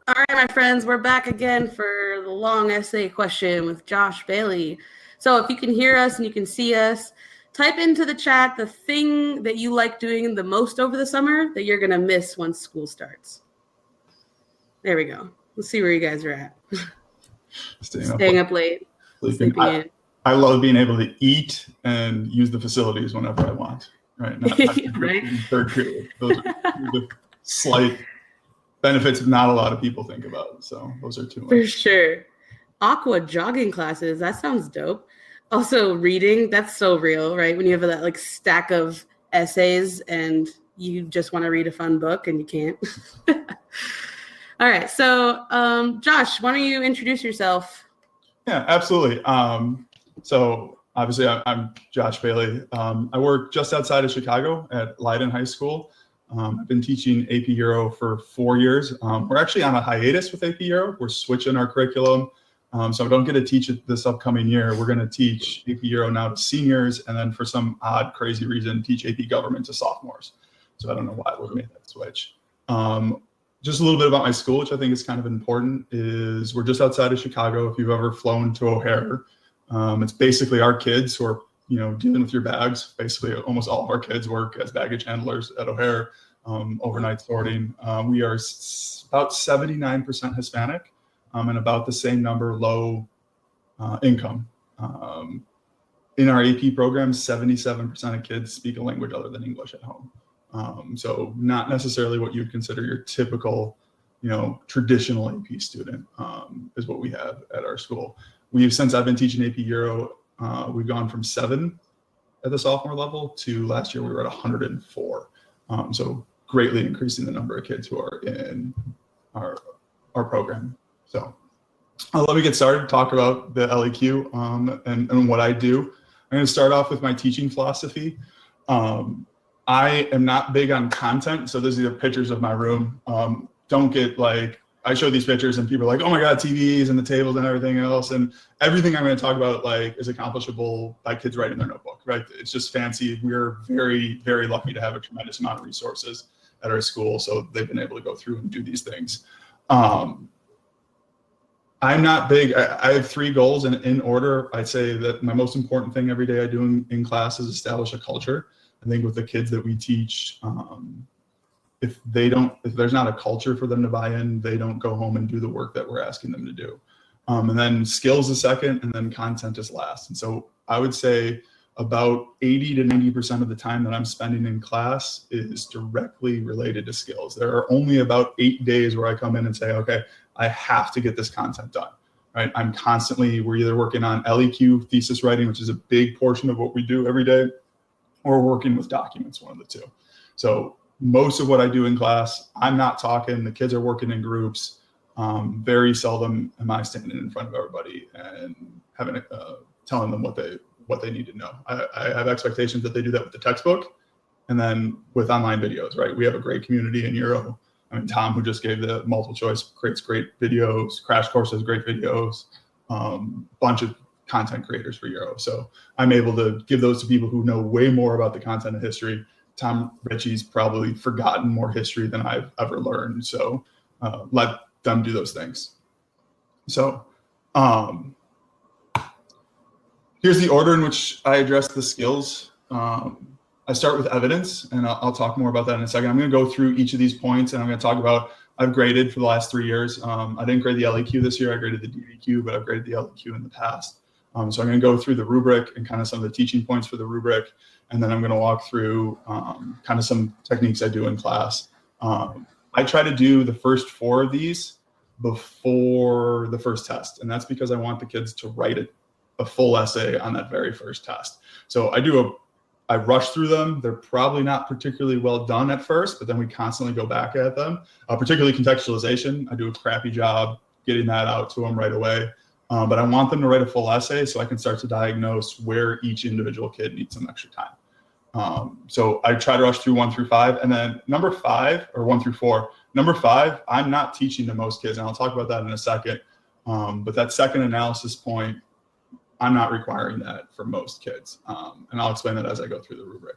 All right, my friends, we're back again for the long essay question with Josh Bailey. So if you can hear us and you can see us, type into the chat the thing that you like doing the most over the summer that you're going to miss once school starts. There we go. Let's see where you guys are at. Staying up late, sleeping in. I love being able to eat and use the facilities whenever I want. Right? Not right. Third period. Those are the slight benefits not a lot of people think about. So those are two. For sure. Aqua jogging classes. That sounds dope. Also reading. That's so real, right? When you have that like stack of essays and you just want to read a fun book and you can't. All right. So Josh, why don't you introduce yourself? Yeah, absolutely. So obviously I'm Josh Bailey. I work just outside of Chicago at Leiden High School. I've been teaching AP Euro for 4 years. We're actually on a hiatus with AP Euro. We're switching our curriculum. So I don't get to teach it this upcoming year. We're going to teach AP Euro now to seniors, and then for some odd, crazy reason, teach AP Government to sophomores. So I don't know why we made that switch. Just a little bit about my school, which I think is kind of important, is we're just outside of Chicago. If you've ever flown to O'Hare, it's basically our kids who are dealing with your bags. Basically, almost all of our kids work as baggage handlers at O'Hare, overnight sorting. We are about 79% Hispanic and about the same number low income. In our AP program, 77% of kids speak a language other than English at home. So not necessarily what you'd consider your typical, traditional AP student is what we have at our school. Since I've been teaching AP Euro, we've gone from 7 at the sophomore level to last year we were at 104. So greatly increasing the number of kids who are in our program. So let me get started, talk about the LEQ and what I do. I'm going to start off with my teaching philosophy. I am not big on content. So these are pictures of my room. Don't get I show these pictures and people are like, oh my God, TVs and the tables and everything else. And everything I'm going to talk about is accomplishable by kids writing their notebook, right? It's just fancy. We're very, very lucky to have a tremendous amount of resources at our school. So they've been able to go through and do these things. I'm not big. I have 3 goals, and in order, I'd say that my most important thing every day I do in class is establish a culture. I think with the kids that we teach, if there's not a culture for them to buy in, they don't go home and do the work that we're asking them to do. And then skills is second, and then content is last. And so I would say about 80 to 90% of the time that I'm spending in class is directly related to skills. There are only about 8 days where I come in and say, okay, I have to get this content done, right? We're either working on LEQ thesis writing, which is a big portion of what we do every day, or working with documents, one of the two. So most of what I do in class, I'm not talking, the kids are working in groups. Very seldom am I standing in front of everybody and telling them what they need to know. I have expectations that they do that with the textbook and then with online videos, right? We have a great community in Euro. Tom, who just gave the multiple choice, creates great videos. Crash Course has great videos. Bunch of content creators for Euro. So I'm able to give those to people who know way more about the content of history. Tom Ritchie's probably forgotten more history than I've ever learned. So let them do those things. So here's the order in which I address the skills. I start with evidence, and I'll talk more about that in a second. I'm going to go through each of these points, and I'm going to talk about, I've graded for the last 3 years. I didn't grade the LEQ this year. I graded the DBQ, but I've graded the LEQ in the past. So I'm going to go through the rubric and kind of some of the teaching points for the rubric, and then I'm going to walk through kind of some techniques I do in class. I try to do the first 4 of these before the first test, and that's because I want the kids to write a full essay on that very first test. So I rush through them. They're probably not particularly well done at first, but then we constantly go back at them, particularly contextualization. I do a crappy job getting that out to them right away. But I want them to write a full essay so I can start to diagnose where each individual kid needs some extra time. So I try to rush through 1 through 5. And then number 5, or 1 through 4, number 5, I'm not teaching to most kids. And I'll talk about that in a second. But that second analysis point, I'm not requiring that for most kids. And I'll explain that as I go through the rubric.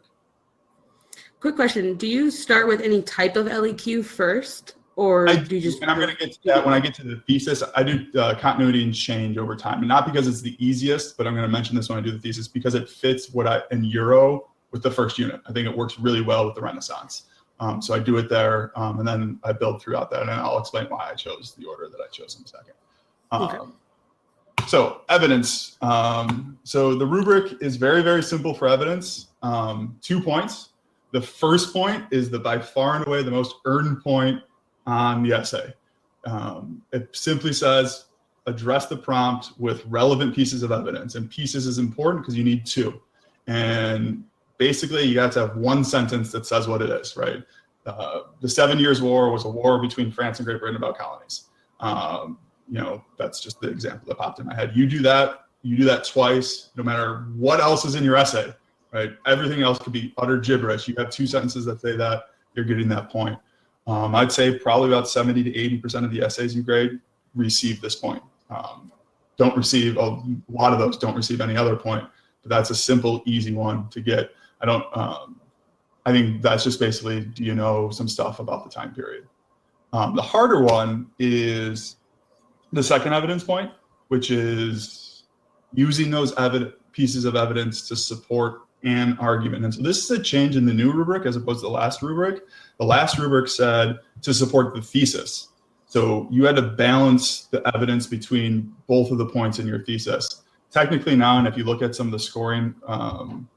Quick question. Do you start with any type of LEQ first? or I do you just? and I'm going to get to that when I get to the thesis. I do continuity and change over time, and not because it's the easiest, but I'm going to mention this when I do the thesis because it fits what I in Euro with the first unit. I think it works really well with the Renaissance. So I do it there, and then I build throughout that, and I'll explain why I chose the order that I chose in a second. Okay. So evidence. So the rubric is very, very simple for evidence. 2 points. The first point is by far and away the most earned point on the essay. It simply says, address the prompt with relevant pieces of evidence. And pieces is important because you need 2. And basically, you got to have one sentence that says what it is, right? The 7 Years' War was a war between France and Great Britain about colonies. That's just the example that popped in my head. You do that twice, no matter what else is in your essay, right? Everything else could be utter gibberish. You have 2 sentences that say that, you're getting that point. I'd say probably about 70 to 80% of the essays you grade receive this point. Don't receive, a lot of those don't receive any other point, but that's a simple, easy one to get. I think that's just basically, do you know some stuff about the time period? The harder one is the second evidence point, which is using those pieces of evidence to support an argument. And so this is a change in the new rubric as opposed to the last rubric. The last rubric said to support the thesis. So you had to balance the evidence between both of the points in your thesis. Technically now, and if you look at some of the scoring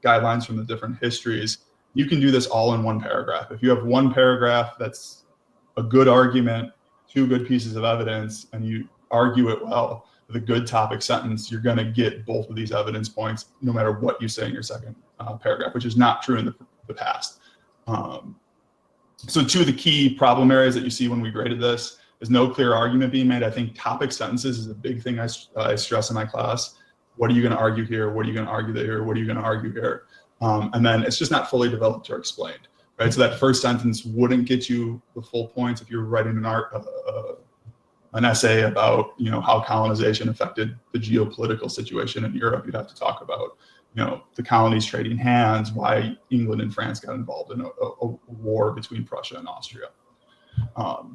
guidelines from the different histories, you can do this all in one paragraph. If you have one paragraph that's a good argument, 2 good pieces of evidence, and you argue it well with a good topic sentence, you're going to get both of these evidence points no matter what you say in your second paragraph, which is not true in the past. So 2 of the key problem areas that you see when we graded this is no clear argument being made. I think topic sentences is a big thing I stress in my class. What are you going to argue here? What are you going to argue there? What are you going to argue here? And then it's just not fully developed or explained, right? So that first sentence wouldn't get you the full points if you're writing an essay about, how colonization affected the geopolitical situation in Europe. You'd have to talk about, the colonies trading hands, why England and France got involved in a war between Prussia and Austria.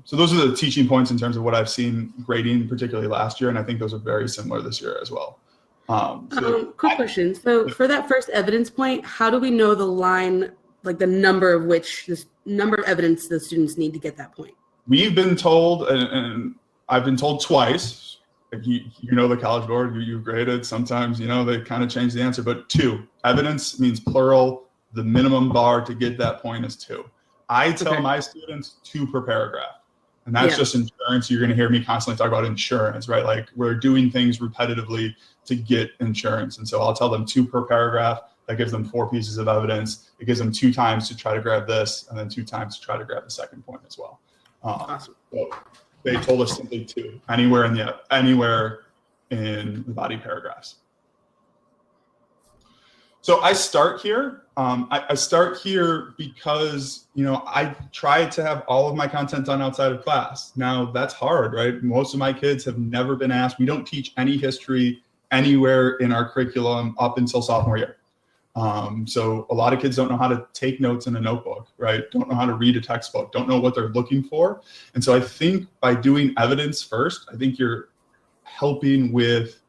So those are the teaching points in terms of what I've seen grading, particularly last year, and I think those are very similar this year as well. Quick question. So for that first evidence point, how do we know the line, like the number of evidence the students need to get that point? We've been told, and I've been told twice, the College Board, you've graded, sometimes, they kind of change the answer, but 2. Evidence means plural. The minimum bar to get that point is 2. I tell my students 2 per paragraph. And that's just insurance. You're going to hear me constantly talk about insurance, right? Like we're doing things repetitively to get insurance. And so I'll tell them 2 per paragraph. That gives them 4 pieces of evidence. It gives them 2 times to try to grab this, and then 2 times to try to grab the second point as well. Awesome. So they told us simply 2, anywhere in the body paragraphs. So I start here. I start here because, I try to have all of my content done outside of class. Now that's hard, right? Most of my kids have never been asked. We don't teach any history anywhere in our curriculum up until sophomore year. So a lot of kids don't know how to take notes in a notebook, right? Don't know how to read a textbook, don't know what they're looking for. And so I think by doing evidence first, I think you're helping with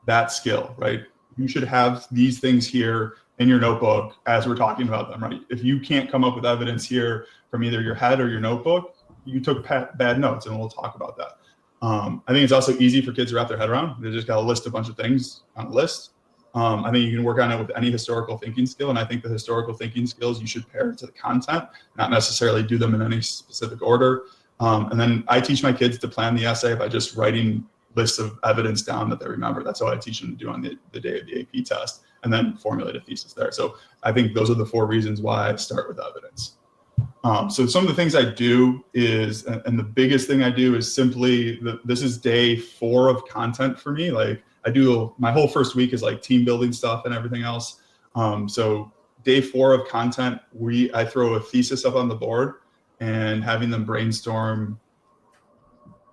that skill, right? You should have these things here in your notebook as we're talking about them, right? If you can't come up with evidence here from either your head or your notebook, you took bad notes, and we'll talk about that. I think it's also easy for kids to wrap their head around. They just got to list a bunch of things on a list. I think you can work on it with any historical thinking skill, and I think the historical thinking skills you should pair to the content, not necessarily do them in any specific order. And then I teach my kids to plan the essay by just writing lists of evidence down that they remember. That's what I teach them to do on the day of the AP test, and then formulate a thesis there. So I think those are the 4 reasons why I start with evidence. So some of the things I do is, and the biggest thing I do is simply, this is day 4 of content for me. Like I do, my whole first week is like team building stuff and everything else. So day 4 of content, I throw a thesis up on the board and having them brainstorm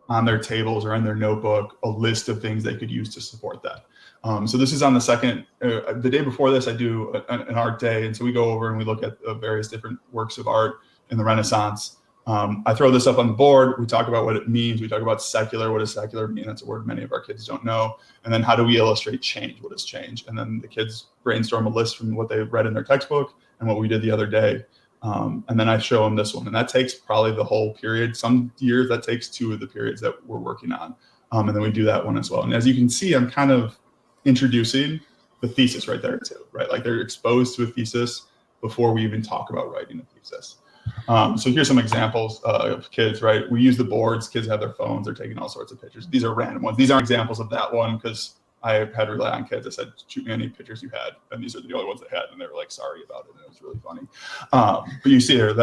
on their tables or in their notebook a list of things they could use to support that. So this is on the second, the day before this, I do an art day. And so we go over and we look at various different works of art in the Renaissance. I throw this up on the board. We talk about what it means. We talk about secular. What does secular mean? That's a word many of our kids don't know. And then how do we illustrate change? What is change? And then the kids brainstorm a list from what they read in their textbook and what we did the other day. And then I show them this one. And that takes probably the whole period. Some years that takes 2 of the periods that we're working on. And then we do that one as well. And as you can see, I'm kind of introducing the thesis right there too, right? Like they're exposed to a thesis before we even talk about writing a thesis. So here's some examples of kids, right? We use the boards. Kids have their phones. They're taking all sorts of pictures. These are random ones. These aren't examples of that one because I had to rely on kids. I said, shoot me any pictures you had. And these are the only ones they had. And they were like, sorry about it. And it was really funny. But you see here,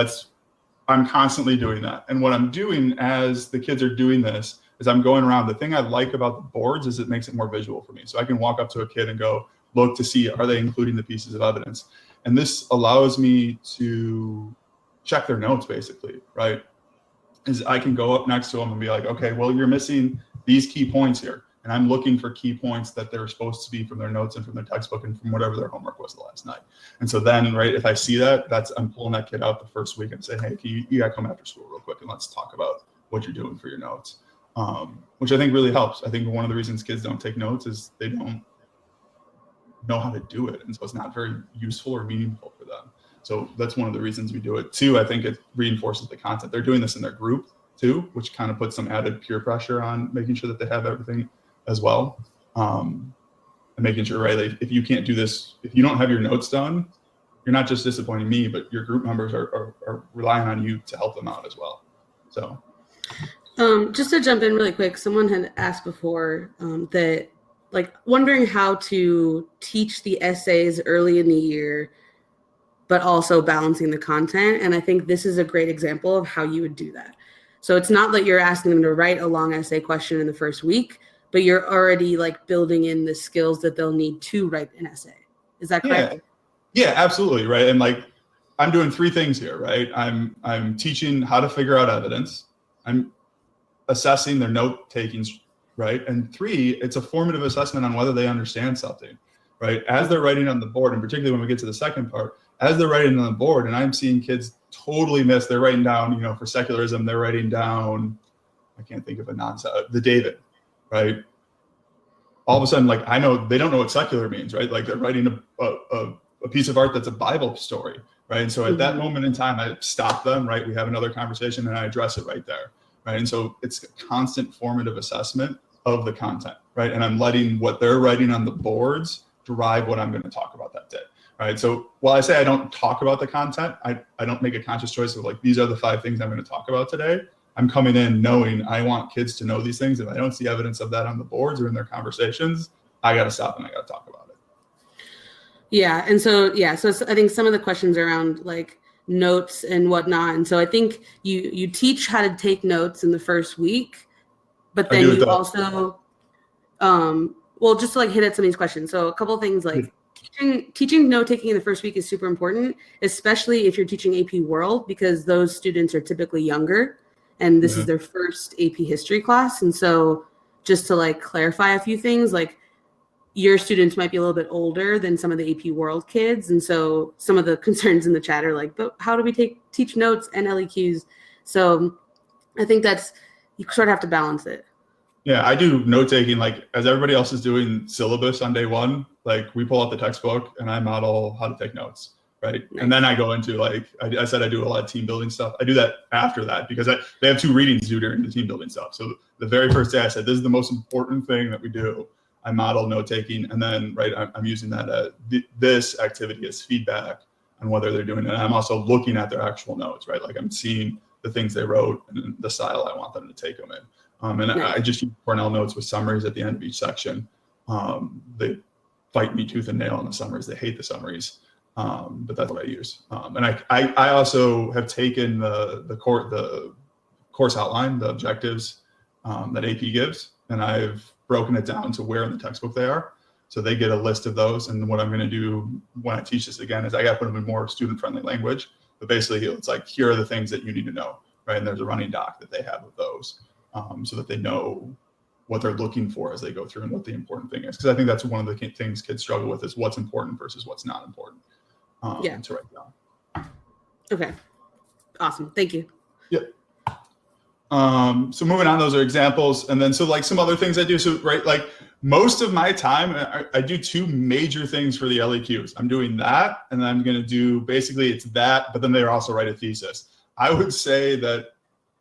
I'm constantly doing that. And what I'm doing as the kids are doing this is I'm going around. The thing I like about the boards is it makes it more visual for me. So I can walk up to a kid and go, look to see, are they including the pieces of evidence? And this allows me to check their notes basically, right? Is I can go up next to them and be like, okay, well, you're missing these key points here. And I'm looking for key points that they're supposed to be from their notes and from their textbook and from whatever their homework was the last night. And so then, right, if I see that, I'm pulling that kid out the first week and say, hey, you gotta come after school real quick and let's talk about what you're doing for your notes. Which I think really helps. I think one of the reasons kids don't take notes is they don't know how to do it. And so it's not very useful or meaningful for them. So that's one of the reasons we do it. 2, I think it reinforces the content. They're doing this in their group too, which kind of puts some added peer pressure on making sure that they have everything as well. And making sure, right, like if you can't do this, if you don't have your notes done, you're not just disappointing me, but your group members are relying on you to help them out as well. So just to jump in really quick, someone had asked before that, like, wondering how to teach the essays early in the year, but also balancing the content. And I think this is a great example of how you would do that. So it's not that you're asking them to write a long essay question in the first week, but you're already like building in the skills that they'll need to write an essay. Is that correct? Yeah, absolutely. Right. And like, I'm doing 3 things here, right? I'm teaching how to figure out evidence. I'm assessing their note takings, right? And 3, it's a formative assessment on whether they understand something, right? As they're writing on the board, and particularly when we get to the second part, as they're writing on the board, and I'm seeing kids totally miss, they're writing down, for secularism, they're writing down, I can't think of the David, right? All of a sudden, like, I know they don't know what secular means, right? Like they're writing a piece of art that's a Bible story, right? And so at that moment in time, I stop them, right? We have another conversation and I address it right there, right? And so it's a constant formative assessment of the content, right? And I'm letting what they're writing on the boards drive what I'm going to talk about that day. Right. So while I say I don't talk about the content, I don't make a conscious choice of like, these are the 5 things I'm going to talk about today. I'm coming in knowing I want kids to know these things. If I don't see evidence of that on the boards or in their conversations, I got to stop and I got to talk about it. Yeah. And so, so I think some of the questions around like notes and whatnot. And so I think you teach how to take notes in the first week, but then you also, well, just to like hit at some of these questions. So a couple of things like, teaching note-taking in the first week is super important, especially if you're teaching AP World, because those students are typically younger and this is their first AP history class. And so just to like clarify a few things, like your students might be a little bit older than some of the AP World kids. And so some of the concerns in the chat are like, but how do we teach notes and LEQs? So I think you sort of have to balance it. Yeah, I do note-taking like as everybody else is doing syllabus on day 1. Like we pull out the textbook and I model how to take notes, right? Nice. And then I go into like, I said I do a lot of team building stuff. I do that after that because they have 2 readings due during the team building stuff. So the very first day I said, this is the most important thing that we do. I model note-taking and then, right, I'm using that this activity as feedback on whether they're doing it. And I'm also looking at their actual notes, right? Like I'm seeing the things they wrote and the style I want them to take them in. And nice. I just use Cornell notes with summaries at the end of each section. They fight me tooth and nail on the summaries. They hate the summaries, but that's what I use. And I also have taken the course outline, the objectives that AP gives, and I've broken it down to where in the textbook they are. So they get a list of those. And what I'm going to do when I teach this again is I got to put them in more student-friendly language. But basically, it's like, here are the things that you need to know, right? And there's a running doc that they have of those. So that they know what they're looking for as they go through and what the important thing is. Because I think that's one of the things kids struggle with is what's important versus what's not important to write down. Okay. Awesome. Thank you. Yep. So moving on, those are examples. And then, so like some other things I do. So, right, like most of my time, I do two major things for the LEQs. I'm doing that, and then I'm going to do, basically it's that, but then they also write a thesis. I would say that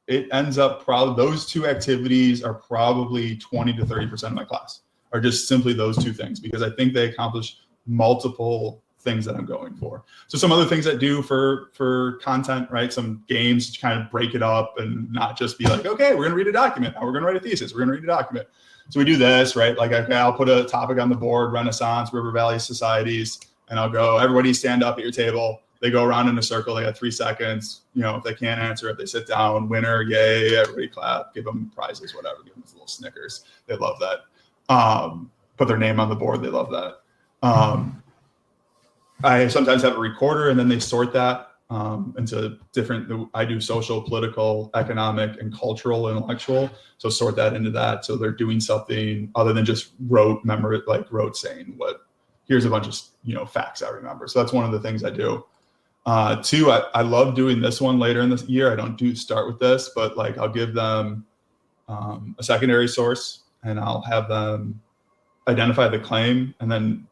it ends up probably, those two activities are probably 20 to 30% of my class, are just simply those two things, because I think they accomplish multiple things that I'm going for. So some other things I do for content, right? Some games to kind of break it up and not just be like, okay, we're gonna read a document, now we're gonna write a thesis, we're gonna read a document. So we do this, right? Like, okay, I'll put a topic on the board, Renaissance, River Valley Societies, and I'll go, everybody stand up at your table. They go around in a circle, they got 3 seconds. You know, if they can't answer it, they sit down, winner, yay, everybody clap, give them prizes, whatever, give them little Snickers. They love that. Put their name on the board, they love that. I sometimes have a recorder, and then they sort that into different, I do social, political, economic, and cultural, intellectual. So sort that into that. So they're doing something other than just rote saying what, here's a bunch of, you know, facts I remember. So that's one of the things I do. Two, I love doing this one later in the year. I don't start with this, but like I'll give them a secondary source, and I'll have them identify the claim and then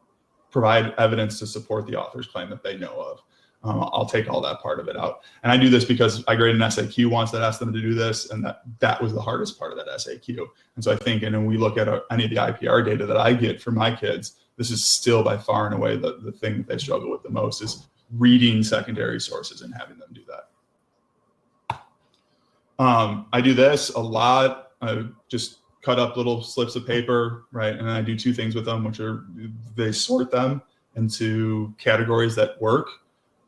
provide evidence to support the author's claim that they know of. I'll take all that part of it out. And I do this because I graded an SAQ once that asked them to do this, and that was the hardest part of that SAQ. And so I think, and when we look at any of the IPR data that I get for my kids, this is still by far and away the thing that they struggle with the most, is reading secondary sources and having them do that. I do this a lot. I just cut up little slips of paper, right? And then I do two things with them, which are they sort them into categories that work,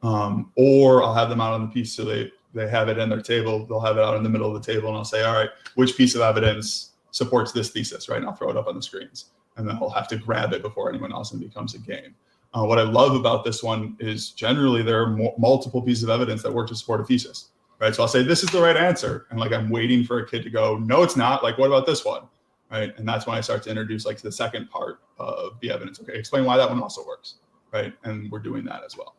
or I'll have them out on the piece so they have it in their table. They'll have it out in the middle of the table, and I'll say, all right, which piece of evidence supports this thesis, right? And I'll throw it up on the screens, and then I'll have to grab it before anyone else, and it becomes a game. What I love about this one is generally there are multiple pieces of evidence that work to support a thesis, right? So I'll say, this is the right answer. And like, I'm waiting for a kid to go, no, it's not. Like, what about this one? Right? And that's when I start to introduce like the second part of the evidence. Okay, explain why that one also works, right? And we're doing that as well.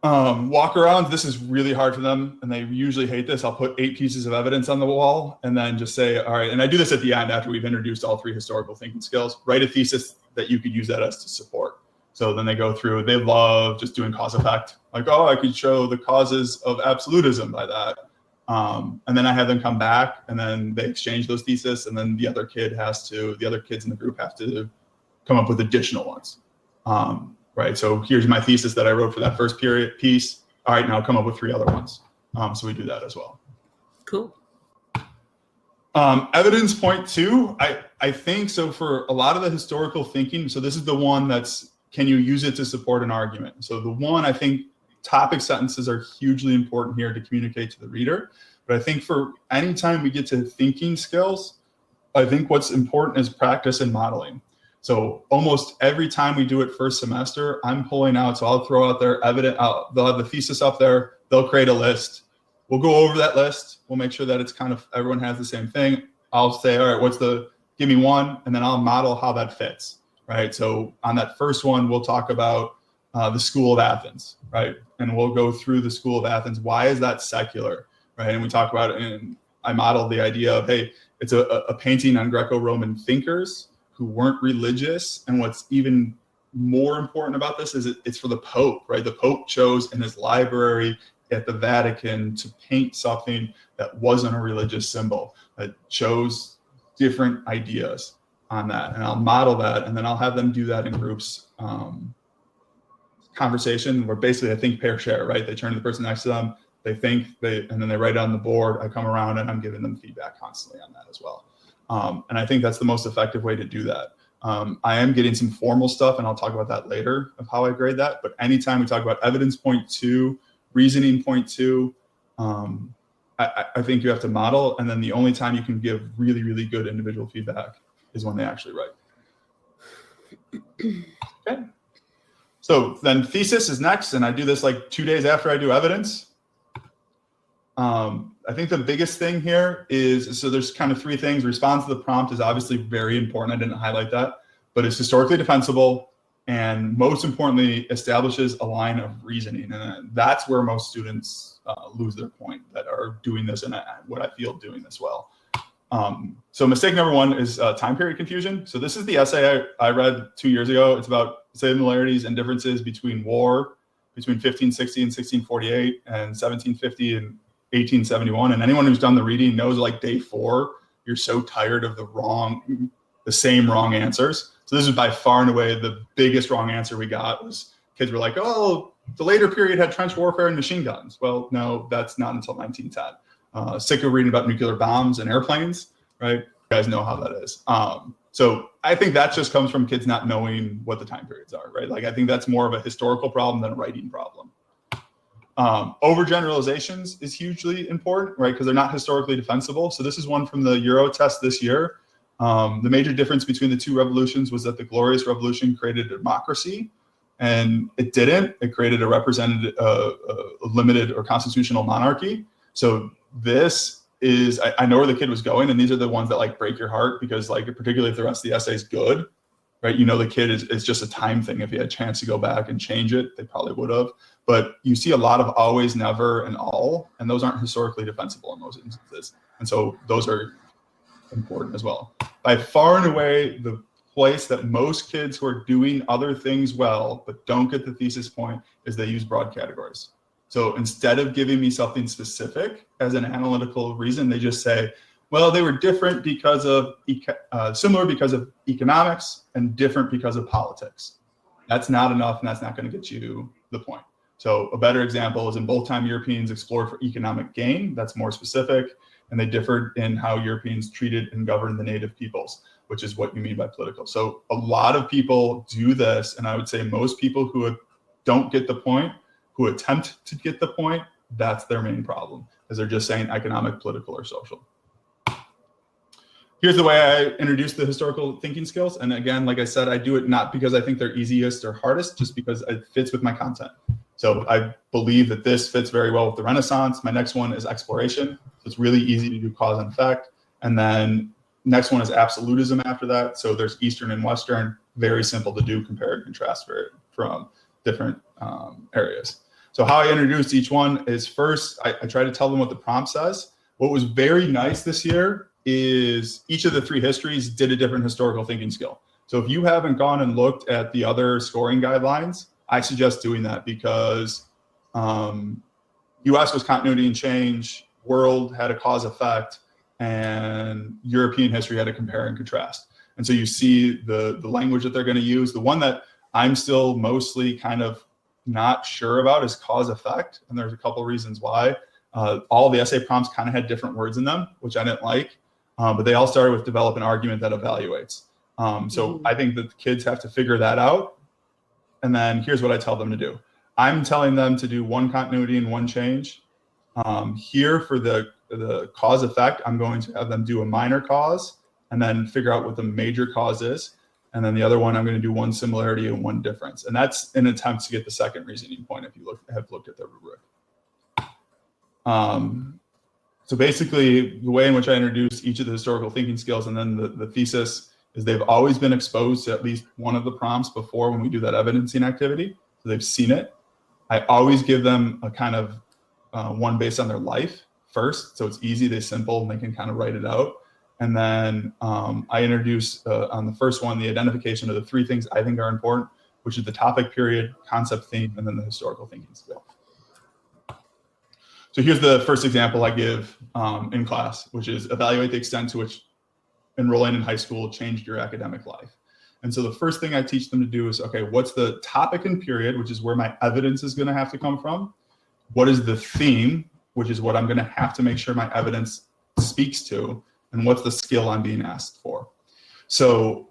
Walk around, this is really hard for them, and they usually hate this. I'll put 8 pieces of evidence on the wall and then just say, all right, and I do this at the end after we've introduced all 3 historical thinking skills, write a thesis that you could use that as to support. So then they go through, they love just doing cause effect. Like, oh, I could show the causes of absolutism by that. And then I have them come back, and then they exchange those theses, and then the other kids in the group have to come up with additional ones. Right, so here's my thesis that I wrote for that first piece. All right, now come up with 3 other ones. So we do that as well. Cool. Evidence point 2, I think, so for a lot of the historical thinking, so this is the one that's, can you use it to support an argument? So the one, I think topic sentences are hugely important here to communicate to the reader. But I think for any time we get to thinking skills, I think what's important is practice and modeling. So almost every time we do it first semester, I'm pulling out, so I'll throw out their evidence, they'll have the thesis up there, they'll create a list. We'll go over that list. We'll make sure that it's kind of, everyone has the same thing. I'll say, all right, give me one, and then I'll model how that fits, right? So on that first one, we'll talk about the School of Athens, right? And we'll go through the School of Athens. Why is that secular, right? And we talk about it, and I model the idea of, hey, it's a painting on Greco-Roman thinkers who weren't religious. And what's even more important about this is it's for the Pope, right? The Pope chose in his library at the Vatican to paint something that wasn't a religious symbol, that chose different ideas on that. And I'll model that, and then I'll have them do that in groups. Conversation where basically I think, pair, share, right? They turn to the person next to them, they think, and then they write it on the board. I come around and I'm giving them feedback constantly on that as well. And I think that's the most effective way to do that. I am getting some formal stuff, and I'll talk about that later of how I grade that. But anytime we talk about evidence point 2, reasoning point 2, I think you have to model. And then the only time you can give really, really good individual feedback is when they actually write. Okay. So then thesis is next, and I do this like 2 days after I do evidence. I think the biggest thing here is, so there's kind of 3 things. Response to the prompt is obviously very important. I didn't highlight that, but it's historically defensible and most importantly, establishes a line of reasoning. And that's where most students lose their point that are doing this and what I feel doing this well. So mistake number one is time period confusion. So this is the essay I read 2 years ago. It's about similarities and differences between war, between 1560 and 1648 and 1750 and 1871. And anyone who's done the reading knows, like, day 4, you're so tired of the same wrong answers. So this is by far and away the biggest wrong answer we got. Was kids were like, oh, the later period had trench warfare and machine guns. Well, no, that's not until 1910. Sick of reading about nuclear bombs and airplanes, right? You guys know how that is. So I think that just comes from kids not knowing what the time periods are, right? Like, I think that's more of a historical problem than a writing problem. Overgeneralizations is hugely important, right? Because they're not historically defensible. So this is one from the Euro test this year. The major difference between the two revolutions was that the Glorious Revolution created a democracy, and it didn't. It created a represented, limited or constitutional monarchy. So this is, I know where the kid was going, and these are the ones that, like, break your heart, because, like, particularly if the rest of the essay is good, right? You know, the kid is just a time thing. If he had a chance to go back and change it, they probably would have. But you see a lot of always, never, and all, and those aren't historically defensible in most instances. And so those are important as well. By far and away, the place that most kids who are doing other things well but don't get the thesis point is they use broad categories. So instead of giving me something specific as an analytical reason, they just say, well, they were different because of similar because of economics and different because of politics. That's not enough, and that's not going to get you the point. So a better example is in both time Europeans explored for economic gain. That's more specific, and they differed in how Europeans treated and governed the native peoples, which is what you mean by political. So a lot of people do this, and I would say most people who don't get the point, who attempt to get the point, that's their main problem, is they're just saying economic, political, or social. Here's the way I introduce the historical thinking skills. And again, like I said, I do it not because I think they're easiest or hardest, just because it fits with my content. So I believe that this fits very well with the Renaissance. My next one is exploration. So it's really easy to do cause and effect. And then next one is absolutism after that. So there's Eastern and Western, very simple to do, compare and contrast from different areas. So how I introduced each one is, first, I try to tell them what the prompt says. What was very nice this year is each of the 3 histories did a different historical thinking skill. So if you haven't gone and looked at the other scoring guidelines, I suggest doing that, because US was continuity and change, world had a cause effect, and European history had a compare and contrast. And so you see the language that they're going to use. The one that I'm still mostly kind of not sure about is cause effect, and there's a couple reasons why. All the essay prompts kind of had different words in them, which I didn't like, but they all started with develop an argument that evaluates. So I think that the kids have to figure that out. And then here's what I tell them to do. I'm telling them to do one continuity and one change. Here for the cause effect, I'm going to have them do a minor cause and then figure out what the major cause is. And then the other one, I'm going to do one similarity and one difference. And that's an attempt to get the second reasoning point if you have looked at the rubric. So basically, the way in which I introduce each of the historical thinking skills and then the thesis is they've always been exposed to at least one of the prompts before when we do that evidencing activity. So they've seen it. I always give them a kind of one based on their life first. So it's easy, they're simple, and they can kind of write it out. And then I introduce on the first one, the identification of the 3 things I think are important, which is the topic period, concept theme, and then the historical thinking skill. So here's the first example I give in class, which is evaluate the extent to which enrolling in high school changed your academic life. And so the first thing I teach them to do is, okay, what's the topic and period, which is where my evidence is going to have to come from? What is the theme, which is what I'm going to have to make sure my evidence speaks to? And what's the skill I'm being asked for? So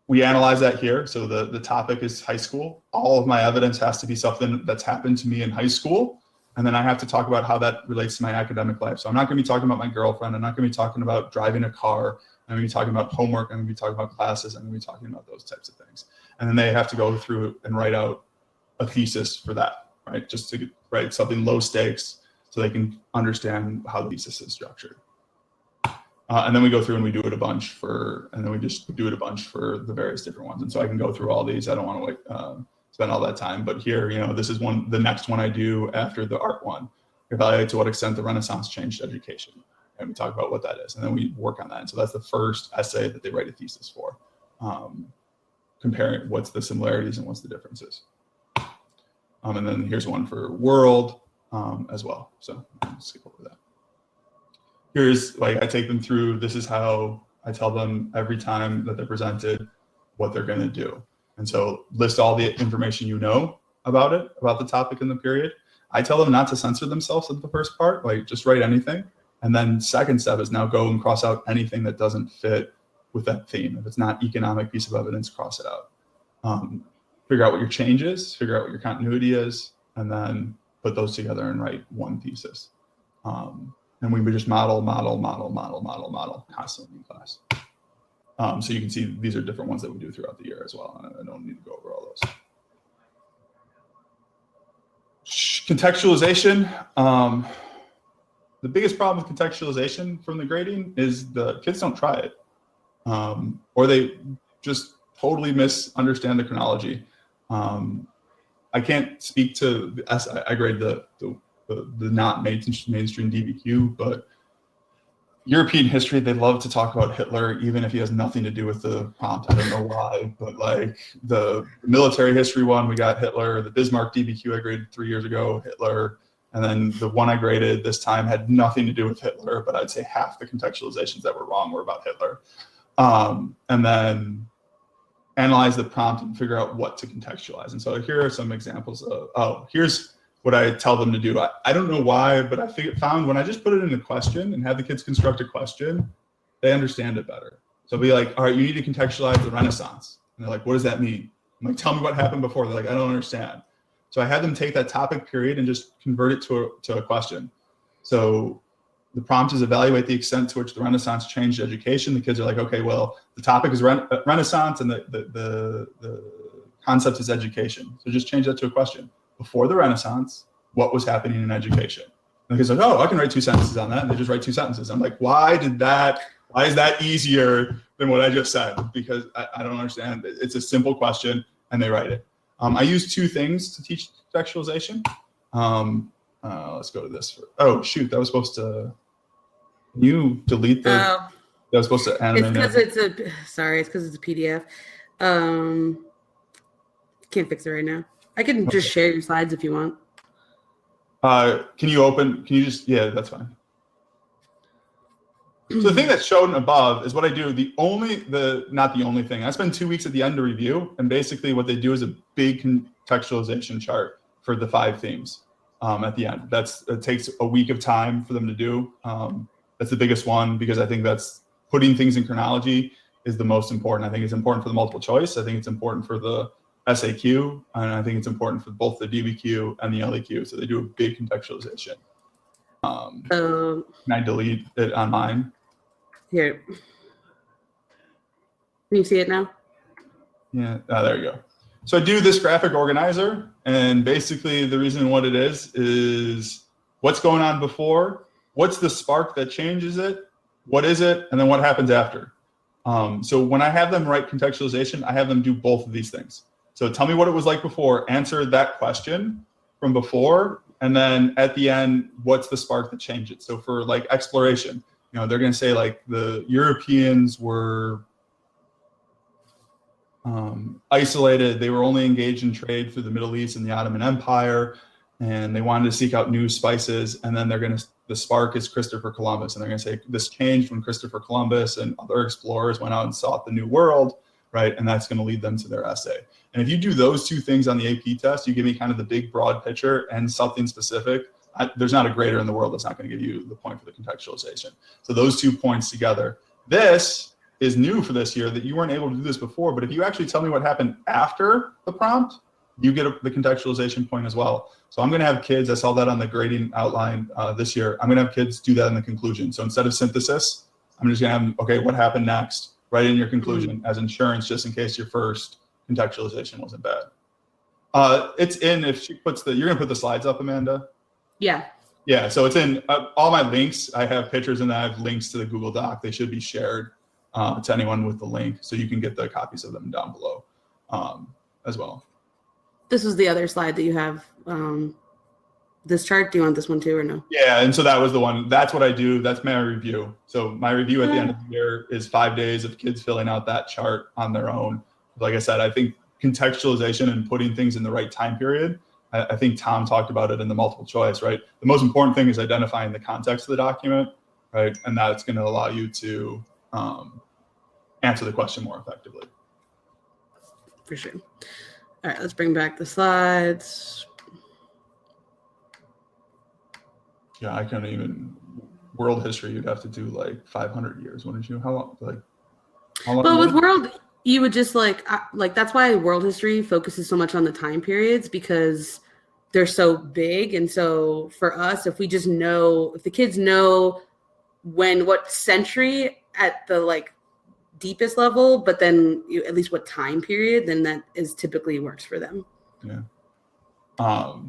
we analyze that here. So the topic is high school. All of my evidence has to be something that's happened to me in high school. And then I have to talk about how that relates to my academic life. So I'm not going to be talking about my girlfriend. I'm not going to be talking about driving a car. I'm going to be talking about homework. I'm going to be talking about classes. I'm going to be talking about those types of things. And then they have to go through and write out a thesis for that, right? Just to write something low stakes so they can understand how the thesis is structured. And then we go through and we do it a bunch and then we just do it a bunch for the various different ones. And so I can go through all these. I don't want to spend all that time, but here, this is the next one I do after the art one. Evaluate to what extent the Renaissance changed education. And we talk about what that is. And then we work on that. And so that's the first essay that they write a thesis for. Comparing what's the similarities and what's the differences. And then here's one for world as well. So I'll skip over that. Here's I take them through, this is how I tell them every time that they're presented what they're going to do. And so list all the information about it, about the topic in the period. I tell them not to censor themselves at the first part, just write anything. And then second step is now go and cross out anything that doesn't fit with that theme. If it's not economic piece of evidence, cross it out. Figure out what your change is, figure out what your continuity is, and then put those together and write one thesis. And we would just model constantly in class. So you can see these are different ones that we do throughout the year as well. I don't need to go over all those. Contextualization. The biggest problem with contextualization from the grading is the kids don't try it. Or they just totally misunderstand the chronology. I can't speak to the essay. I grade the not mainstream DBQ, but European history, they love to talk about Hitler, even if he has nothing to do with the prompt. I don't know why, but the military history one, we got Hitler. The Bismarck DBQ I graded 3 years ago, Hitler. And then the one I graded this time had nothing to do with Hitler, but I'd say half the contextualizations that were wrong were about Hitler. And then analyze the prompt and figure out what to contextualize. And so here are some examples of, here's what I tell them to do. I don't know why, but I found when I just put it in a question and have the kids construct a question, they understand it better. So I'll be like, all right, you need to contextualize the Renaissance. And they're like, what does that mean? I'm like, tell me what happened before. They're like, I don't understand. So I had them take that topic period and just convert it to a question. So the prompt is evaluate the extent to which the Renaissance changed education. The kids are like, okay, well, the topic is Renaissance and the concept is education. So just change that to a question. Before the Renaissance, what was happening in education? And the kids are like, oh, I can write 2 sentences on that. And they just write 2 sentences. I'm like, why is that easier than what I just said? Because I don't understand. It's a simple question and they write it. I use 2 things to teach contextualization. Let's go to this. Oh, shoot, that was supposed to, can you delete the, that was supposed to animate. It's because it's a PDF. Can't fix it right now. I can just share your slides if you want. Yeah, that's fine. So the thing that's shown above is what I do. Not the only thing. I spend 2 weeks at the end to review, and basically what they do is a big contextualization chart for the 5 themes at the end. It takes a week of time for them to do. That's the biggest one because I think that's putting things in chronology is the most important. I think it's important for the multiple choice. I think it's important for the SAQ, and I think it's important for both the DBQ and the LEQ. So they do a big contextualization. Can I delete it on mine? Here. Can you see it now? Yeah, there you go. So I do this graphic organizer, and basically the reason what it is what's going on before, what's the spark that changes it, what is it, and then what happens after. So when I have them write contextualization, I have them do both of these things. So tell me what it was like before, answer that question from before, and then at the end, what's the spark that changed it? So for exploration, they're going to say the Europeans were isolated. They were only engaged in trade through the Middle East and the Ottoman Empire, and they wanted to seek out new spices. And then the spark is Christopher Columbus. And they're going to say this changed when Christopher Columbus and other explorers went out and sought the new world, right? And that's going to lead them to their essay. And if you do those 2 things on the AP test, you give me kind of the big broad picture and something specific, there's not a grader in the world that's not going to give you the point for the contextualization. So those 2 points together. This is new for this year that you weren't able to do this before, but if you actually tell me what happened after the prompt, you get the contextualization point as well. So I'm going to have kids, I saw that on the grading outline this year, I'm going to have kids do that in the conclusion. So instead of synthesis, I'm just going to have them, okay, what happened next? Write in your conclusion as insurance, just in case your first contextualization wasn't bad. It's in, if she puts you're going to put the slides up, Amanda? Yeah. Yeah, so it's in all my links. I have pictures and I have links to the Google Doc. They should be shared to anyone with the link, so you can get the copies of them down below as well. This was the other slide that you have. This chart, do you want this one too or no? Yeah, and so that was the one. That's what I do. That's my review. So my review at the end of the year is 5 days of kids filling out that chart on their own. Like I said, I think contextualization and putting things in the right time period, I think Tom talked about it in the multiple choice, right? The most important thing is identifying the context of the document, right? And that's going to allow you to answer the question more effectively. For sure. All right, let's bring back the slides. Yeah, I couldn't even, world history, you'd have to do like 500 years, wouldn't you? How long? Well, with world, you would just like that's why world history focuses so much on the time periods, because they're so big. And so for us, if we just know, if the kids know what century at the like deepest level, but then at least what time period, then that is typically works for them. Yeah. All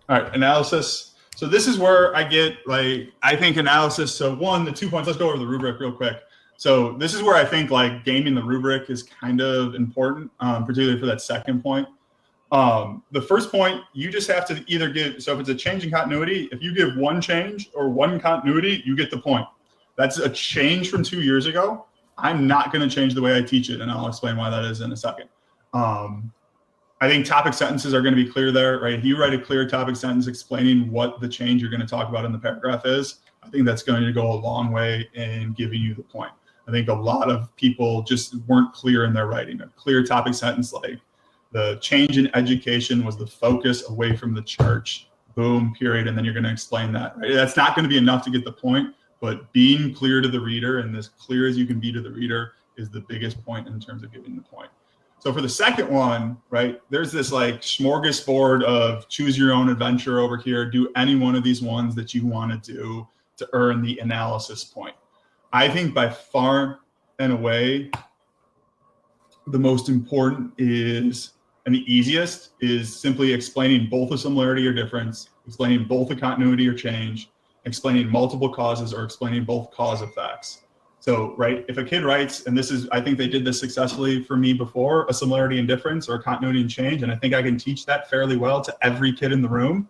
right, analysis. So this is where I get like, I think analysis. So one, the 2 points, let's go over the rubric real quick. So this is where I think like gaming the rubric is kind of important, particularly for that second point. The first point, you just have to either give, so if it's a change in continuity, if you give one change or one continuity, you get the point. That's a change from 2 years ago. I'm not going to change the way I teach it, and I'll explain why that is in a second. I think topic sentences are going to be clear there, right? If you write a clear topic sentence explaining what the change you're going to talk about in the paragraph is, I think that's going to go a long way in giving you the point. I think a lot of people just weren't clear in their writing. A clear topic sentence like, the change in education was the focus away from the church, boom, period, and then you're going to explain that, right? That's not going to be enough to get the point, but being clear to the reader and as clear as you can be to the reader is the biggest point in terms of giving the point. So for the second one, right, there's this like smorgasbord of choose your own adventure over here. Do any one of these ones that you want to do to earn the analysis point. I think by far and away, the most important is, and the easiest is simply explaining both a similarity or difference, explaining both a continuity or change, explaining multiple causes, or explaining both cause effects. So, right, if a kid writes, and this is, I think they did this successfully for me before, a similarity and difference or a continuity and change, and I think I can teach that fairly well to every kid in the room,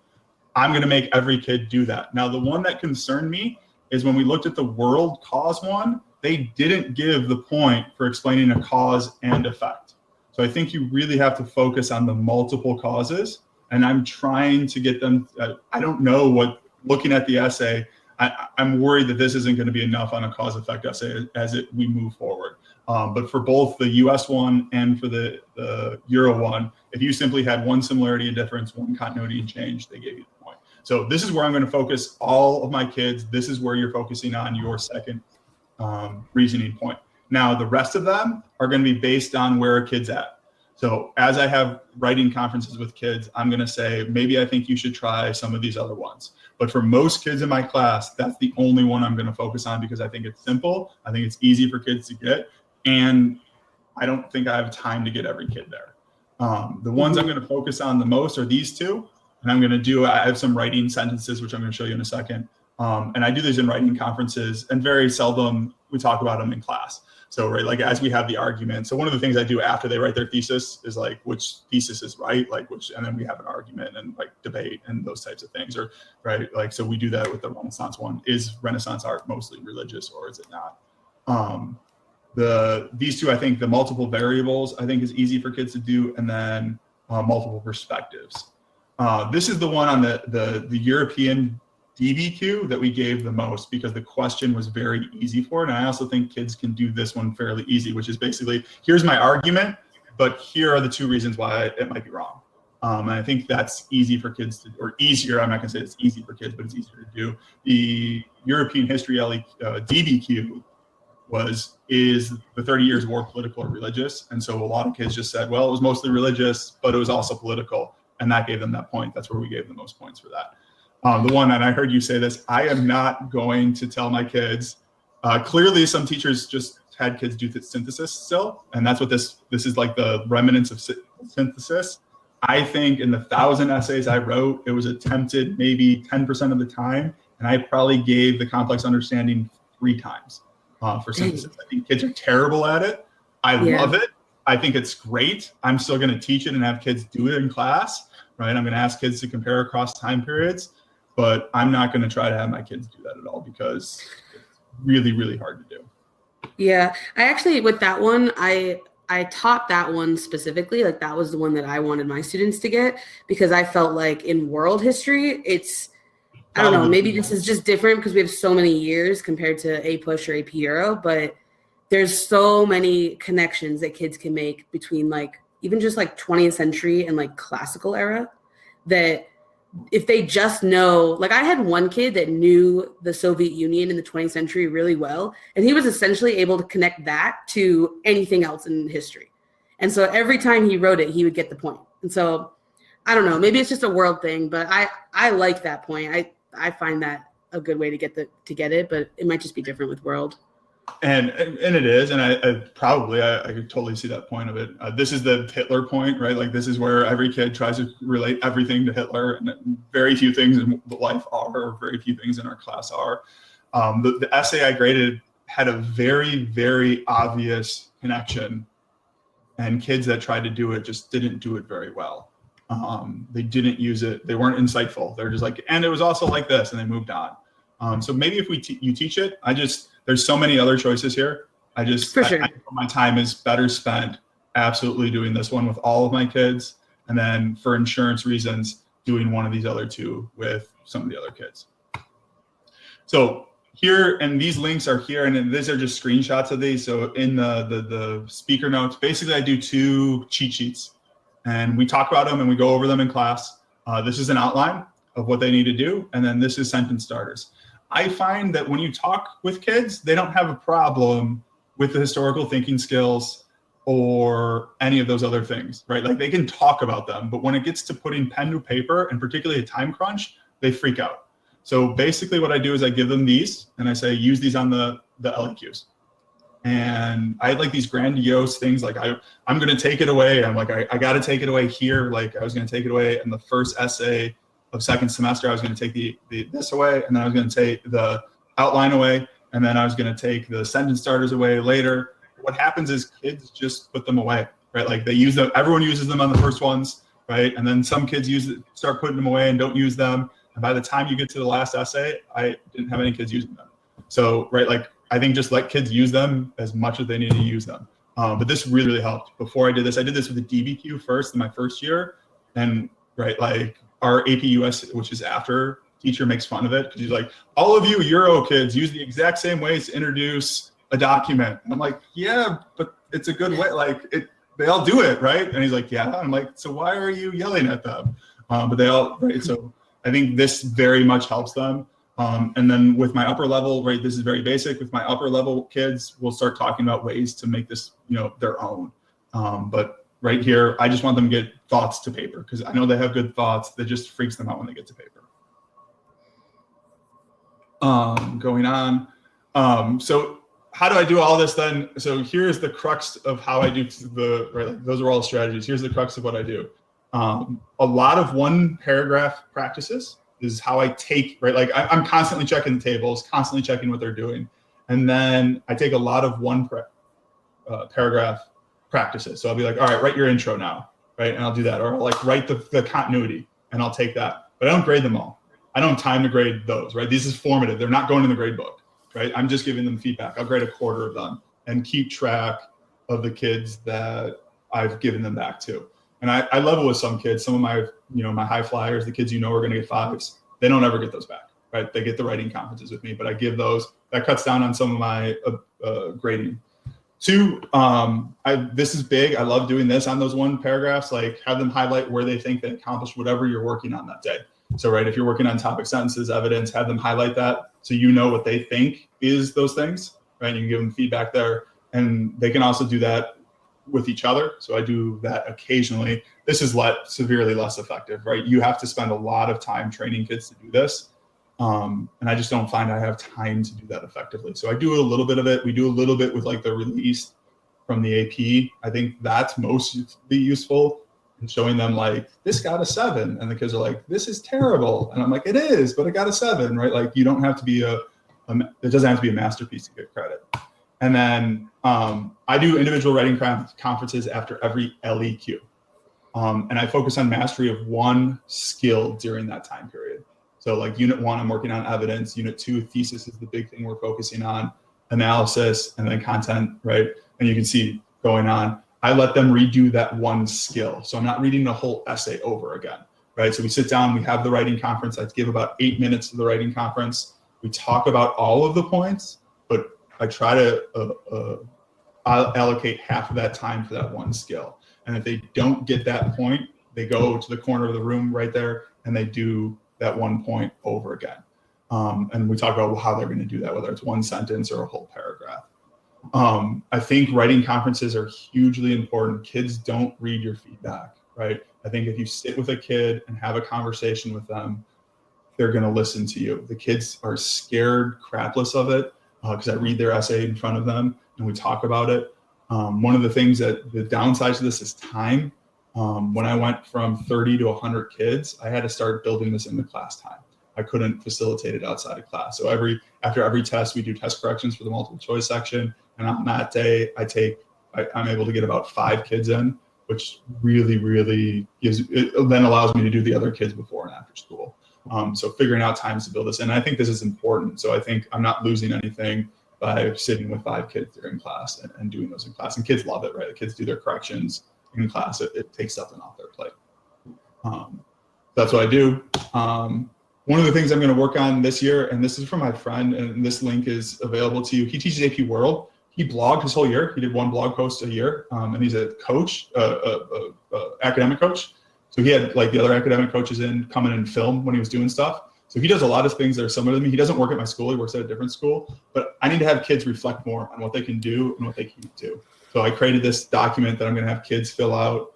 I'm going to make every kid do that. Now, the one that concerned me is when we looked at the world cause one, they didn't give the point for explaining a cause and effect. So I think you really have to focus on the multiple causes, and I'm trying to get them, I don't know what, looking at the essay, I'm worried that this isn't going to be enough on a cause effect essay as we move forward. But for both the US one and for the Euro one, if you simply had one similarity and difference, one continuity and change, they gave you the point. So this is where I'm going to focus all of my kids. This is where you're focusing on your second reasoning point. Now, the rest of them are going to be based on where a kid's at. So as I have writing conferences with kids, I'm going to say, maybe I think you should try some of these other ones. But for most kids in my class, that's the only one I'm going to focus on because I think it's simple. I think it's easy for kids to get. And I don't think I have time to get every kid there. The ones I'm going to focus on the most are these two. And I'm going to do, I have some writing sentences, which I'm going to show you in a second. And I do these in writing conferences, and very seldom we talk about them in class. So, right, like as we have the argument. So one of the things I do after they write their thesis is like, which thesis is right? Like which, and then we have an argument and like debate and those types of things, or right. Like, so we do that with the Renaissance one. Is Renaissance art mostly religious or is it not? These two, I think the multiple variables, I think is easy for kids to do. And then multiple perspectives. This is the one on the European DBQ that we gave the most because the question was very easy for it. And I also think kids can do this one fairly easy, which is basically, here's my argument, but here are the two reasons why it might be wrong. And I think that's easy for kids to, or easier, I'm not gonna say it's easy for kids, but it's easier to do. The European History DBQ is the 30 Years War political or religious? And so a lot of kids just said, well, it was mostly religious, but it was also political. And that gave them that point. That's where we gave the most points for that. The one, and I heard you say this, I am not going to tell my kids. Clearly, some teachers just had kids do synthesis still, and that's what this is like the remnants of synthesis. I think in the 1,000 essays I wrote, it was attempted maybe 10% of the time, and I probably gave the complex understanding 3 times for synthesis. I think kids are terrible at it. I love it. I think it's great. I'm still going to teach it and have kids do it in class, right? I'm going to ask kids to compare across time periods, but I'm not going to try to have my kids do that at all because it's really, really hard to do. Yeah, I actually, with that one, I taught that one specifically. Like that was the one that I wanted my students to get because I felt like in world history, I don't know, maybe this is just different because we have so many years compared to APUSH or AP Euro, but there's so many connections that kids can make between like even just like 20th century and like classical era that if they just know, like I had one kid that knew the Soviet Union in the 20th century really well, and he was essentially able to connect that to anything else in history. And so every time he wrote it, he would get the point. And so I don't know, maybe it's just a world thing, but I like that point. I find that a good way to get it, but it might just be different with world. And it is, and I could totally see that point of it. This is the Hitler point, right? Like this is where every kid tries to relate everything to Hitler, and very few things in life are, or very few things in our class are. The essay I graded had a very, very obvious connection, and kids that tried to do it just didn't do it very well. They didn't use it. They weren't insightful. They're just like, and it was also like this, and they moved on. So maybe if you teach it, there's so many other choices here. I think my time is better spent absolutely doing this one with all of my kids. And then for insurance reasons, doing one of these other 2 with some of the other kids. So here, and these links are here, and these are just screenshots of these. So in the speaker notes, basically I do 2 cheat sheets and we talk about them and we go over them in class. This is an outline of what they need to do. And then this is sentence starters. I find that when you talk with kids, they don't have a problem with the historical thinking skills or any of those other things, right? Like they can talk about them, but when it gets to putting pen to paper and particularly a time crunch, they freak out. So basically what I do is I give them these and I say, use these on the LEQs. And I had like these grandiose things, like I'm going to take it away. I'm like, I got to take it away here. Like I was going to take it away in the first essay of second semester. I was going to take this away, and then I was going to take the outline away, and then I was going to take the sentence starters away later. What happens is kids just put them away, right? Like they use them. Everyone uses them on the first ones, right? And then some kids start putting them away and don't use them. And by the time you get to the last essay, I didn't have any kids using them. So, right, like I think just let kids use them as much as they need to use them. But this really, really helped. Before I did this with the DBQ first in my first year, and right, like our AP US, which is after, teacher makes fun of it because he's like, all of you Euro kids use the exact same ways to introduce a document. And I'm like, yeah, but it's a good way. Like they all do it, right? And he's like, yeah. And I'm like, so why are you yelling at them? But they all, right? So I think this very much helps them. And then with my upper level, right, this is very basic. With my upper level kids, we'll start talking about ways to make this, their own. But right here, I just want them to get thoughts to paper because I know they have good thoughts. That just freaks them out when they get to paper. Going on. So how do I do all this then? So here's the crux of how I do right, those are all the strategies. Here's the crux of what I do. A lot of 1 paragraph practices is how I take, right? Like I'm constantly checking the tables, constantly checking what they're doing. And then I take a lot of 1 paragraph practices. So I'll be like, all right, write your intro now, right? And I'll do that. Or I'll like write the continuity and I'll take that. But I don't grade them all. I don't have time to grade those, right? This is formative. They're not going in the grade book, right? I'm just giving them feedback. I'll grade a quarter of them and keep track of the kids that I've given them back to. And I level with some kids, some of my, my high flyers, the kids are going to get 5s. They don't ever get those back, right? They get the writing conferences with me, but I give those. That cuts down on some of my grading. 2, this is big. I love doing this on those 1 paragraphs, like have them highlight where they think they accomplished whatever you're working on that day. So, right, if you're working on topic sentences, evidence, have them highlight that so you know what they think is those things, right? You can give them feedback there. And they can also do that with each other. So I do that occasionally. This is severely less effective, right? You have to spend a lot of time training kids to do this. And I just don't find I have time to do that effectively. So I do a little bit of it. We do a little bit with like the release from the AP. I think that's mostly useful. and showing them like, this got a 7. And the kids are like, this is terrible. And I'm like, it is, but it got a 7, right? Like, you don't have to be it doesn't have to be a masterpiece to get credit. And then I do individual writing conferences after every LEQ. And I focus on mastery of one skill during that time period. So like unit 1, I'm working on evidence. Unit 2, thesis is the big thing we're focusing on, analysis, and then content, right? And you can see going on. I let them redo that one skill. So I'm not reading the whole essay over again, right? So we sit down, we have the writing conference. I give about 8 minutes to the writing conference. We talk about all of the points, but I try to allocate half of that time for that one skill. And if they don't get that point, they go to the corner of the room right there and they do that one point over again. And we talk about how they're going to do that, whether it's one sentence or a whole paragraph. I think writing conferences are hugely important. Kids don't read your feedback, right? I think if you sit with a kid and have a conversation with them, they're going to listen to you. The kids are scared crapless of it because I read their essay in front of them and we talk about it. One of the things that the downside to this is time. When I went from 30 to 100 kids, I had to start building this in the class time. I couldn't facilitate it outside of class. So after every test, we do test corrections for the multiple choice section. And on that day, I'm able to get about 5 kids in, which really then allows me to do the other kids before and after school. So figuring out times to build this. And I think this is important. So I think I'm not losing anything by sitting with 5 kids during class and doing those in class. And kids love it, right? The kids do their corrections in class. It takes something off their plate. That's what I do. One of the things I'm going to work on this year, and this is from my friend, and this link is available to you. He teaches AP World. He blogged his whole year. He did one blog post a year, and he's a coach, academic coach. So he had like the other academic coaches come in and film when he was doing stuff. So he does a lot of things that are similar to me. He doesn't work at my school. He works at a different school. But I need to have kids reflect more on what they can do and what they can't do. So I created this document that I'm going to have kids fill out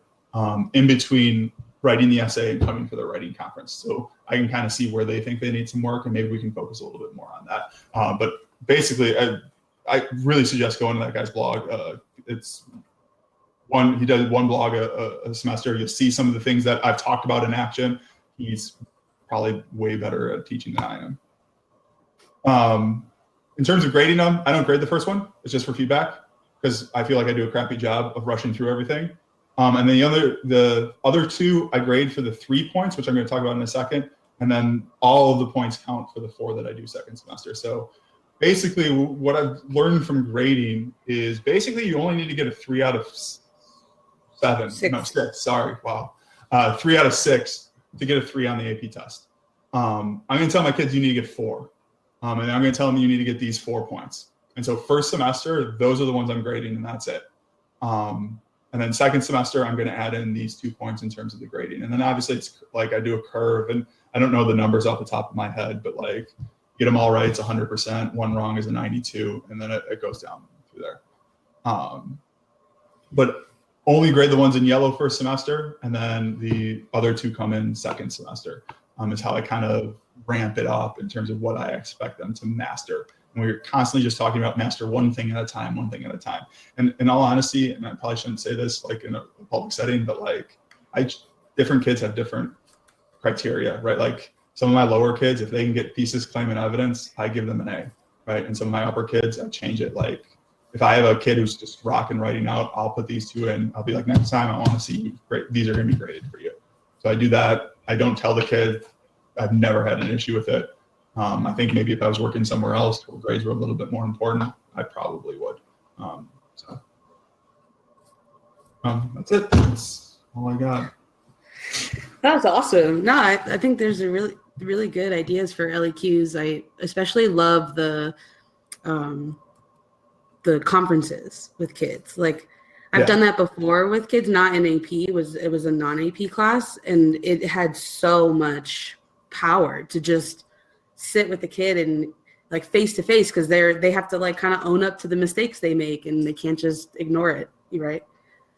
in between writing the essay and coming for the writing conference. So I can kind of see where they think they need some work, and maybe we can focus a little bit more on that. But basically, I really suggest going to that guy's blog. He does one blog a semester. You'll see some of the things that I've talked about in action. He's probably way better at teaching than I am. In terms of grading them, I don't grade the first one. It's just for feedback because I feel like I do a crappy job of rushing through everything. And then the other 2, I grade for the 3 points, which I'm going to talk about in a second. And then all of the points count for the 4 that I do second semester. So basically what I've learned from grading is basically you only need to get a 3 out of 7. 6. No, 6. Sorry. Wow. 3 out of 6 to get a 3 on the AP test. I'm going to tell my kids you need to get 4. And I'm going to tell them you need to get these 4 points. And so first semester, those are the ones I'm grading, and that's it. And then second semester, I'm going to add in these 2 points in terms of the grading. And then obviously it's like I do a curve, and I don't know the numbers off the top of my head, but like get them all right, it's 100%. One wrong is a 92, and then it goes down through there. But only grade the ones in yellow first semester, and then the other 2 come in second semester. Is how I kind of ramp it up in terms of what I expect them to master. And we're constantly just talking about master one thing at a time. And in all honesty, and I probably shouldn't say this like in a public setting, but like different kids have different criteria, right? Like some of my lower kids, if they can get thesis, claim, and evidence, I give them an A, right? And some of my upper kids, I change it. Like if I have a kid who's just rocking writing out, I'll put these 2 in. I'll be like, next time I want to see these are going to be graded for you. So I do that. I don't tell the kid. I've never had an issue with it. I think maybe if I was working somewhere else where grades were a little bit more important, I probably would. That's it. That's all I got. That was awesome. No, I think there's a really good ideas for LEQs. I especially love the conferences with kids. Like I've done that before with kids, not in AP. It was a non-AP class, and it had so much power to just sit with the kid and like face to face, because they have to like kind of own up to the mistakes they make, and they can't just ignore it, right?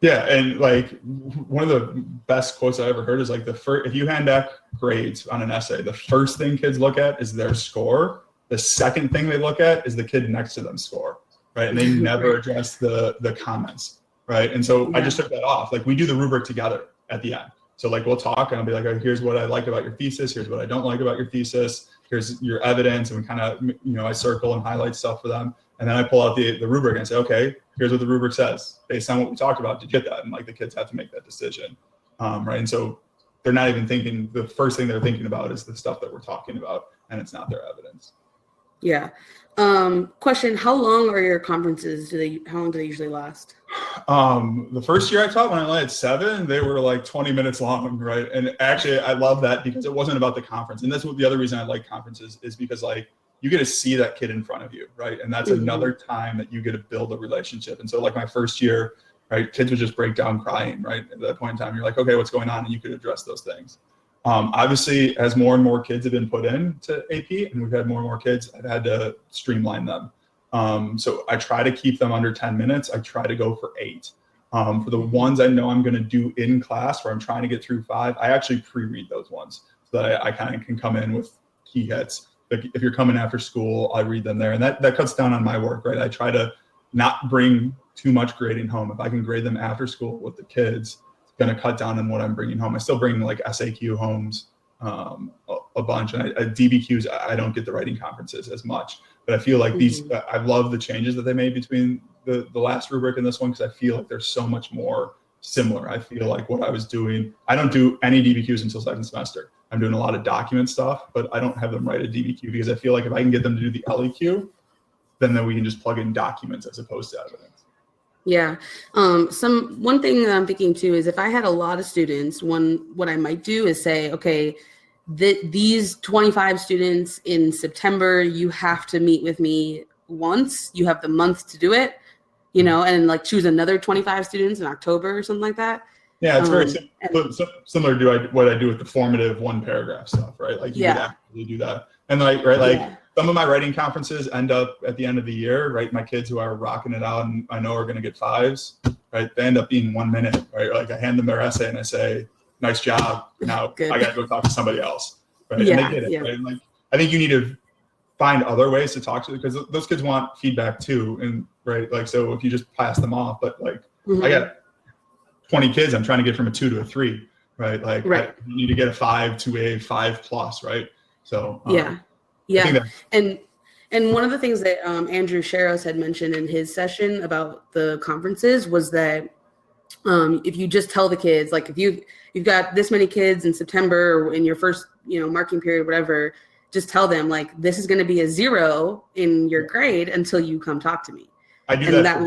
Yeah, and like one of the best quotes I ever heard is like if you hand out grades on an essay, the first thing kids look at is their score. The second thing they look at is the kid next to them score, right? And they never address the comments, right? And so I just took that off. Like we do the rubric together, at the end. So like we'll talk and I'll be like, oh, here's what I like about your thesis. Here's what I don't like about your thesis. Here's your evidence. And we kind of, I circle and highlight stuff for them. And then I pull out the rubric and I say, okay, here's what the rubric says. Based on what we talked about, did you get that? And like the kids have to make that decision, right? And so they're not even thinking, the first thing they're thinking about is the stuff that we're talking about, and it's not their evidence. Yeah. Question, how long are your conferences? How long do they usually last? The first year I taught, when I only had 7, they were like 20 minutes long, right? And actually I love that because it wasn't about the conference. And that's what the other reason I like conferences is because like you get to see that kid in front of you, right? And that's another time that you get to build a relationship. And so like my first year, right, kids would just break down crying, right? At that point in time, you're like, okay, what's going on? And you could address those things. Obviously, as more and more kids have been put into AP and we've had more and more kids, I've had to streamline them. So I try to keep them under 10 minutes. I try to go for 8. For the ones I know I'm going to do in class where I'm trying to get through 5, I actually pre-read those ones so that I kind of can come in with key hits. Like if you're coming after school, I read them there. And that cuts down on my work, right? I try to not bring too much grading home. If I can grade them after school with the kids, it's going to cut down on what I'm bringing home. I still bring like SAQ homes a bunch. And DBQs, I don't get the writing conferences as much. But I feel like these, I love the changes that they made between the last rubric and this one, because I feel like they're so much more similar. I feel like what I was doing, I don't do any DBQs until second semester. I'm doing a lot of document stuff, but I don't have them write a DBQ because I feel like if I can get them to do the LEQ, then we can just plug in documents as opposed to evidence. Yeah. One thing that I'm thinking too is if I had a lot of students, what I might do is say, okay, these 25 students in September, you have to meet with me once. You have the month to do it, and like choose another 25 students in October or something like that. Yeah, it's very similar to what I do with the formative 1 paragraph stuff, right? Like you could actually do that. And some of my writing conferences end up at the end of the year, right? My kids who are rocking it out and I know are going to get 5s, right? They end up being 1 minute, right? Like I hand them their essay and I say, nice job. Now I got to go talk to somebody else, right? And they get it, right? And like, I think you need to find other ways to talk to them because those kids want feedback too. And right. Like, so if you just pass them off, but like I got 20 kids, I'm trying to get from a 2 to a 3, right? Like you need to get a 5 to a 5+, right? So And one of the things that Andrew Sharos had mentioned in his session about the conferences was that if you just tell the kids, like if you've got this many kids in September or in your first, marking period, whatever, just tell them like, this is going to be a 0 in your grade until you come talk to me. I do and that.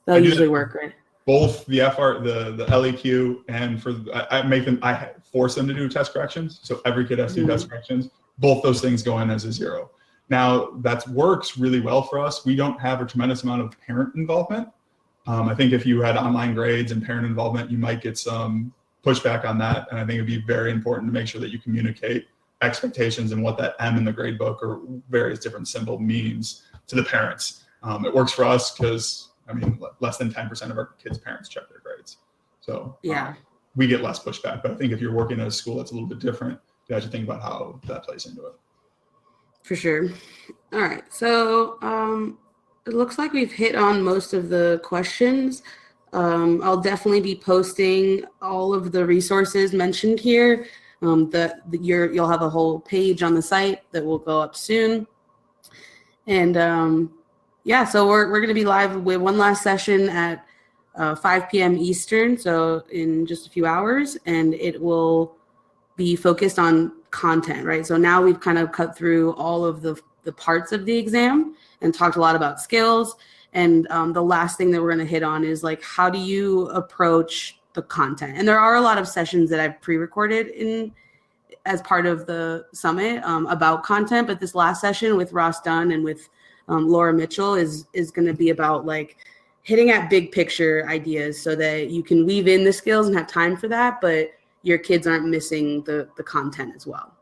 That'll usually work, right? Both the the LEQ and I force them to do test corrections. So every kid has to do test corrections. Both those things go in as a 0. Now that works really well for us. We don't have a tremendous amount of parent involvement. I think if you had online grades and parent involvement, you might get some pushback on that. And I think it'd be very important to make sure that you communicate expectations and what that M in the grade book or various different symbol means to the parents. It works for us because less than 10% of our kids' parents check their grades. So we get less pushback. But I think if you're working at a school that's a little bit different, you have to think about how that plays into it. For sure. All right. So it looks like we've hit on most of the questions. I'll definitely be posting all of the resources mentioned here. You'll have a whole page on the site that will go up soon. And so we're going to be live with one last session at 5 p.m. Eastern, so in just a few hours, and it will be focused on content, right? So now we've kind of cut through all of the parts of the exam and talked a lot about skills. And the last thing that we're going to hit on is like, how do you approach the content? And there are a lot of sessions that I've pre-recorded as part of the summit about content, but this last session with Ross Dunn and with Laura Mitchell is going to be about like hitting at big picture ideas so that you can weave in the skills and have time for that, but your kids aren't missing the content as well.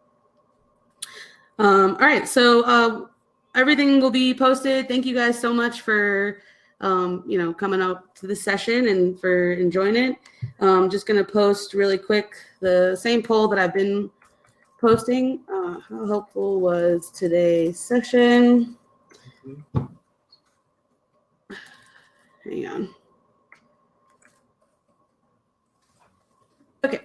All right, so everything will be posted. Thank you guys so much for coming out to this session and for enjoying it. Just going to post really quick the same poll that I've been posting. How helpful was today's session? Hang on. Okay.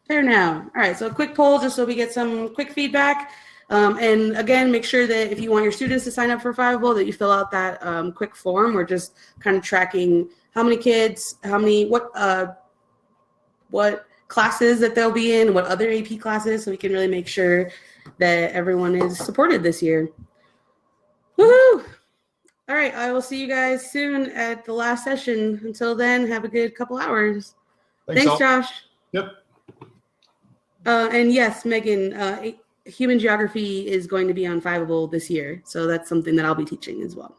There now. All right, so a quick poll just so we get some quick feedback. And again, make sure that if you want your students to sign up for Fiveable, that you fill out that quick form. We're just kind of tracking how many kids, what classes that they'll be in, what other AP classes, so we can really make sure that everyone is supported this year. Woohoo! All right, I will see you guys soon at the last session. Until then, have a good couple hours. Thanks Josh. Yep. And yes, Megan, human geography is going to be on Fiveable this year. So that's something that I'll be teaching as well.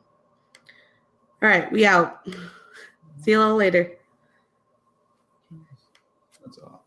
All right, we out. See you all later. That's all.